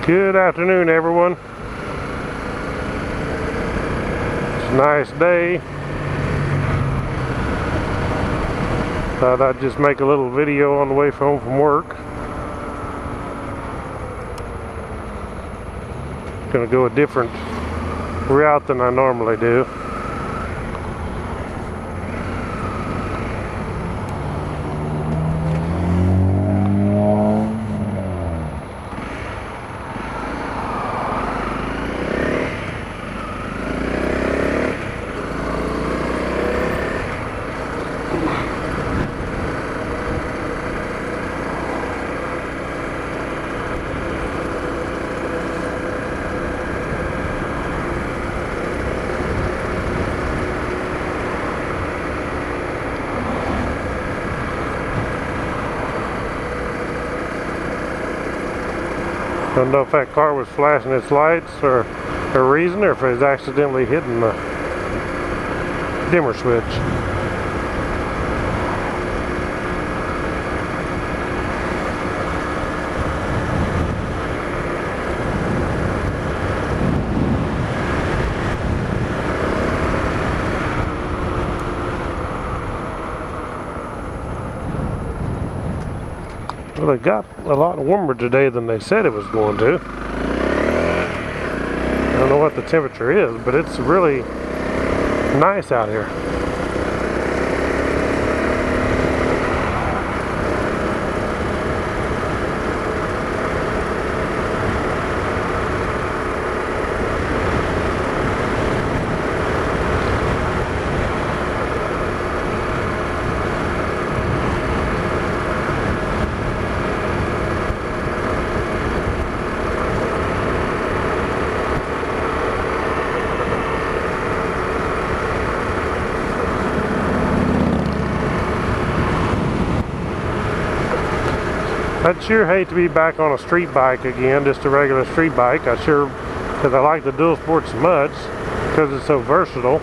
Good afternoon, everyone. It's a nice day. Thought I'd just make a little video on the way home from work. Gonna go a different route than I normally do. Don't know if that car was flashing its lights or a reason, or if it was accidentally hitting the dimmer switch. Well, it got a lot warmer today than they said it was going to. I don't know what the temperature is, but it's really nice out here. I'd sure hate to be back on a street bike again, just a regular street bike. Because I like the dual sport so much, because it's so versatile.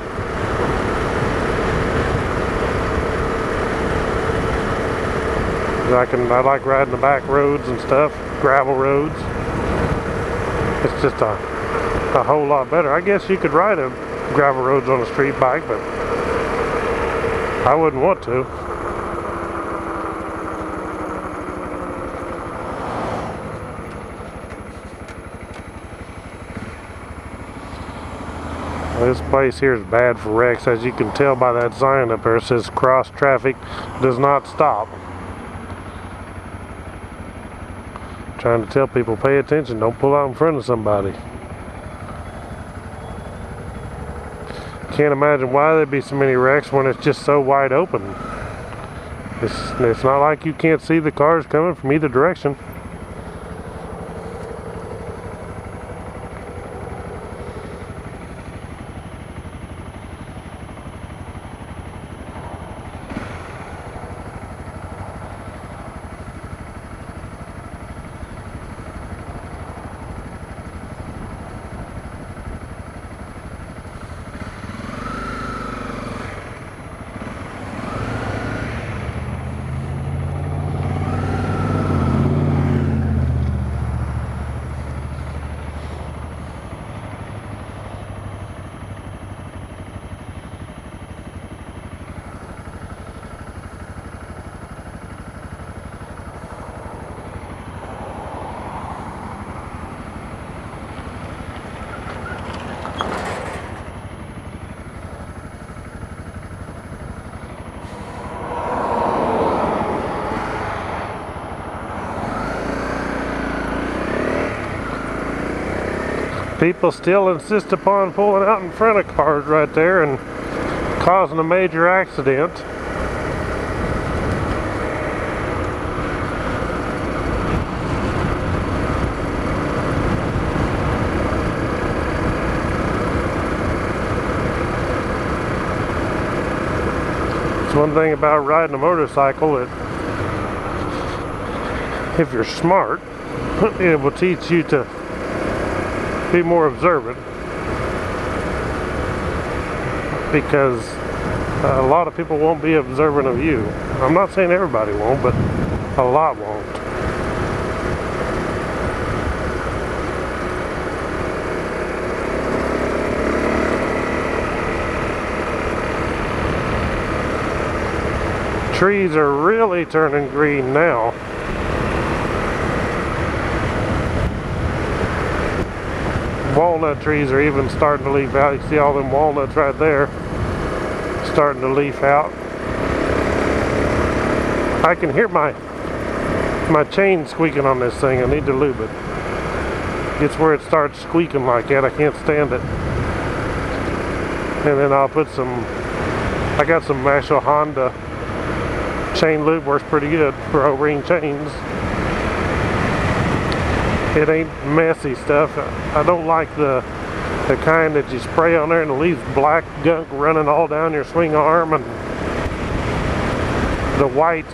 I like riding the back roads and stuff, gravel roads. It's just a whole lot better. I guess you could ride a gravel roads on a street bike, but I wouldn't want to. This place here is bad for wrecks, as you can tell by that sign up there. It says cross traffic does not stop. Trying to tell people, pay attention, don't pull out in front of somebody. Can't imagine why there'd be so many wrecks when it's just so wide open. It's not like you can't see the cars coming from either direction. People still insist upon pulling out in front of cars right there and causing a major accident. It's one thing about riding a motorcycle that if you're smart, it will teach you to be more observant, because a lot of people won't be observant of you. I'm not saying everybody won't, but a lot won't. Trees are really turning green now. Walnut trees are even starting to leaf out. You see all them walnuts right there starting to leaf out. I can hear my chain squeaking on this thing. I need to lube it. It's where it starts squeaking like that. I can't stand it. And then I'll put I got some actual Honda chain lube, works pretty good for O-ring chains. It ain't messy stuff. I don't like the kind that you spray on there and it leaves black gunk running all down your swing arm, and the white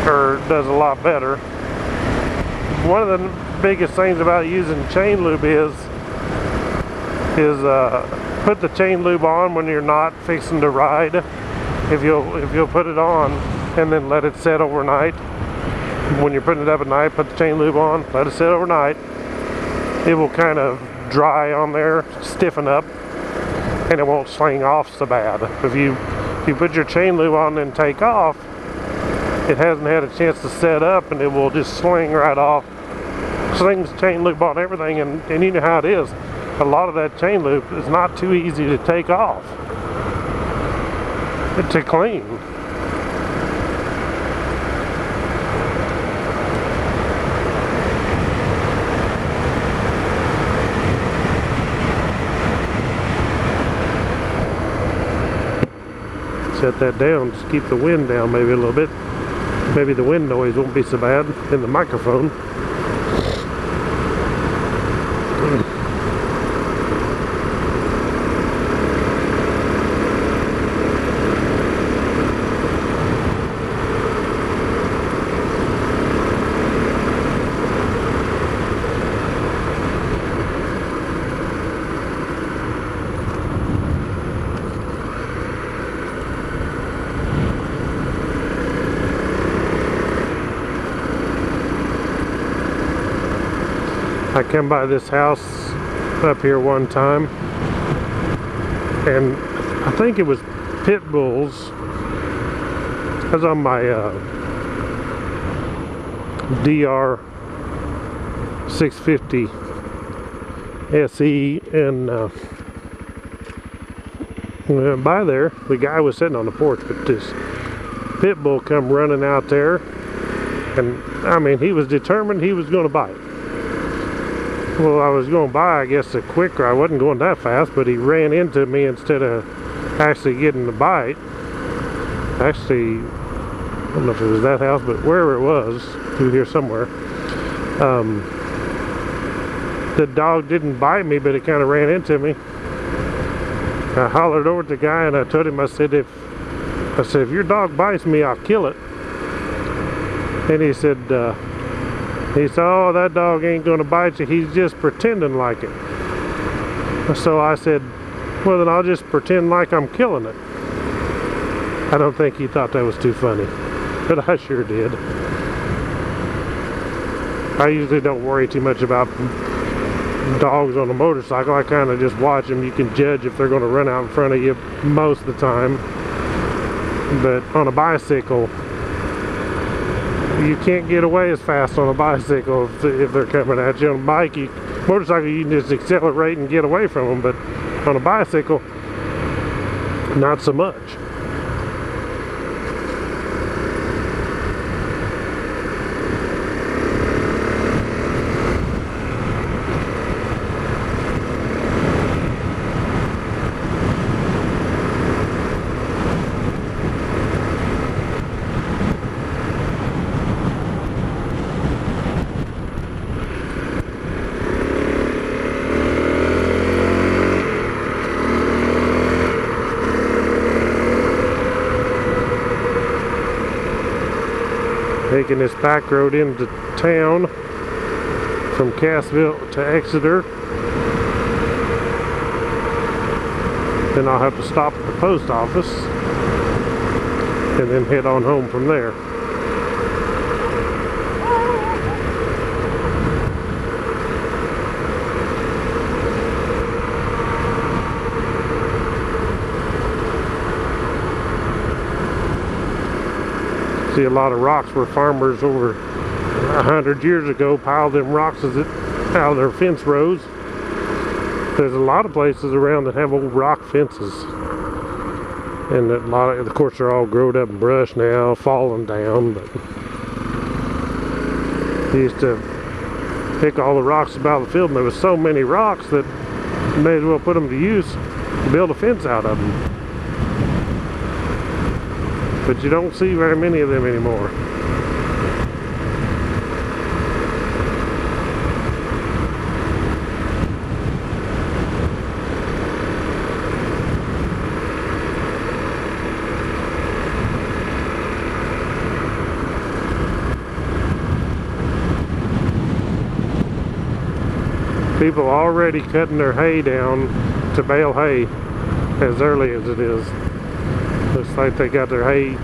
does a lot better. One of the biggest things about using chain lube is put the chain lube on when you're not fixing to ride. If you'll put it on and then let it set overnight. When you're putting it up at night, put the chain lube on, let it sit overnight. It will kind of dry on there, stiffen up, and it won't sling off so bad. If you put your chain lube on and take off, it hasn't had a chance to set up and it will just sling right off. Slings chain lube on everything, and you know how it is. A lot of that chain lube is not too easy to take off, to clean. Set that down, just keep the wind down maybe a little bit. Maybe the wind noise won't be so bad in the microphone. I came by this house up here one time, and I think it was pit bulls. I was on my DR 650 SE, and by there, the guy was sitting on the porch, but this pit bull come running out there, and I mean, he was determined he was going to bite. Well, I was going by, I guess, quicker. I wasn't going that fast, but he ran into me instead of actually getting the bite. Actually, I don't know if it was that house, but wherever it was, through here somewhere. The dog didn't bite me, but it kind of ran into me. I hollered over at the guy and I told him, I said, if your dog bites me, I'll kill it. And he said, oh, that dog ain't gonna bite you, he's just pretending like it. So I said, well, then I'll just pretend like I'm killing it. I don't think he thought that was too funny, but I sure did. I usually don't worry too much about dogs on a motorcycle. I kind of just watch them. You can judge if they're going to run out in front of you most of the time. But on a bicycle, you can't get away as fast on a bicycle if they're coming at you. On a bike, motorcycle, you can just accelerate and get away from them, but on a bicycle, not so much. Taking this back road into town from Cassville to Exeter. Then I'll have to stop at the post office and then head on home from there. See a lot of rocks where farmers over 100 years ago piled them rocks out of their fence rows. There's a lot of places around that have old rock fences, and a lot of course they're all growed up and brush now, falling down. But they used to pick all the rocks about the field, and there was so many rocks that you may as well put them to use, build a fence out of them. But you don't see very many of them anymore. People already cutting their hay down to bale hay as early as it is. Looks like they got their hay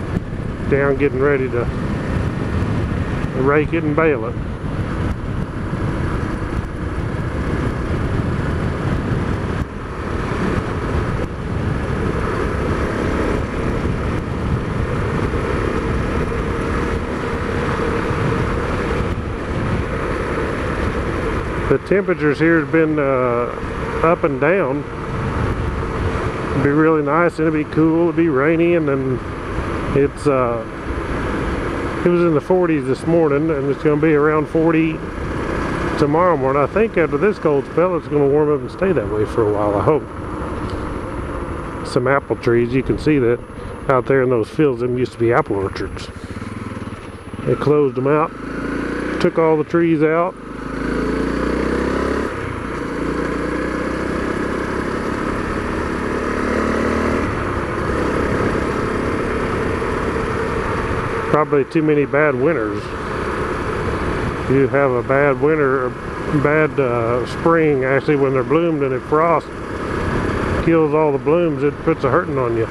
down, getting ready to rake it and bale it. The temperatures here have been up and down. It'll be really nice, and it'll be cool, it'll be rainy, and then it was in the 40s this morning, and it's going to be around 40 tomorrow morning. I think after this cold spell it's going to warm up and stay that way for a while, I hope. Some apple trees, you can see that out there in those fields. Them used to be apple orchards. They closed them out, took all the trees out. Probably too many bad winters. You have a bad winter, a bad spring actually when they're bloomed, and if frost kills all the blooms, it puts a hurting on you.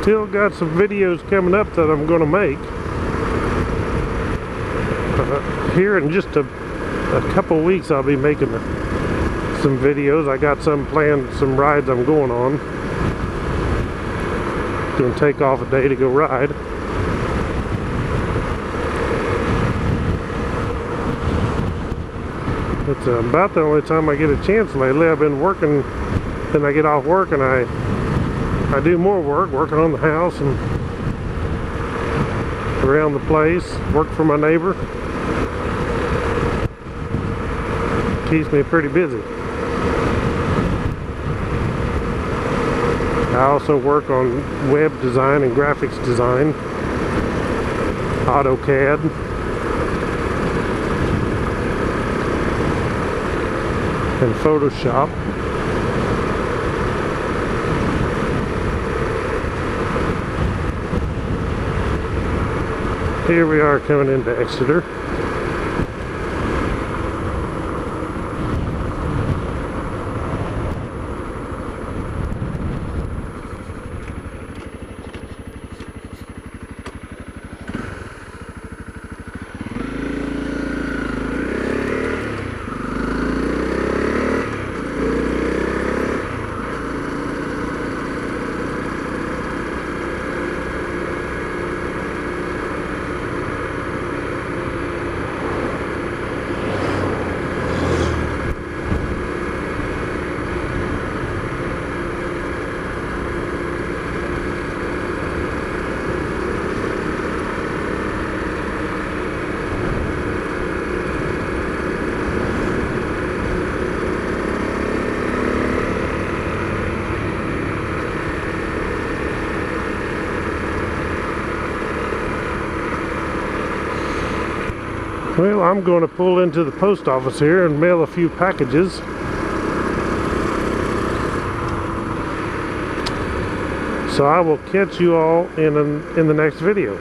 Still got some videos coming up that I'm going to make. Here in just a couple weeks I'll be making some videos. I got some planned, some rides I'm going on. Going to take off a day to go ride. It's about the only time I get a chance lately. I've been working, then I get off work and I do more work, working on the house and around the place, work for my neighbor. Keeps me pretty busy. I also work on web design and graphics design, AutoCAD. And Photoshop. Here we are coming into Exeter. Well, I'm going to pull into the post office here and mail a few packages. So I will catch you all in the next video.